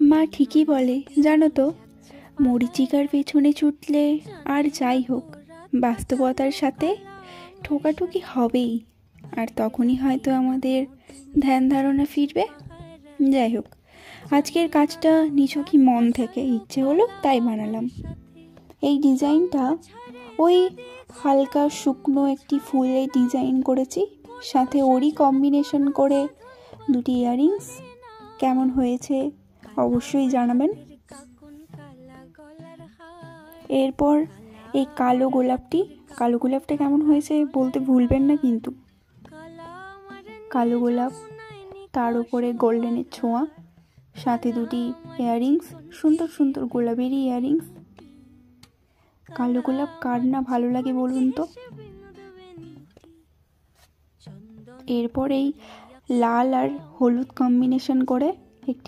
মা ঠিকই বলে জানো তো, মরীচিকার পেছনে ছুটলে আর যাই হোক বাস্তবতার সাথে ঠোকাঠুকি হবেই, আর তখনই হয়তো আমাদের ধ্যান ধারণা ফিরবে। যাই হোক, আজকের কাজটা নিছকই মন থেকে ইচ্ছে হলো তাই বানালাম। এই ডিজাইনটা ওই হালকা শুকনো একটি ফুলের ডিজাইন করেছি, সাথে ওরই কম্বিনেশন করে দুটি ইয়াররিংস। কেমন হয়েছে অবশ্যই জানাবেন। এরপর এই কালো গোলাপটা কেমন হয়েছে বলতে ভুলবেন না কিন্তু। কালো গোলাপ, তার উপরে গোল্ডেনের ছোঁয়া, সাথে দুটি ইয়াররিংস, সুন্দর সুন্দর গোলাপেরই ইয়াররিংস। কালো গোলাপ কার না ভালো লাগে বলুন তো। এরপর এই লাল আর হলুদ কম্বিনেশন করে একটি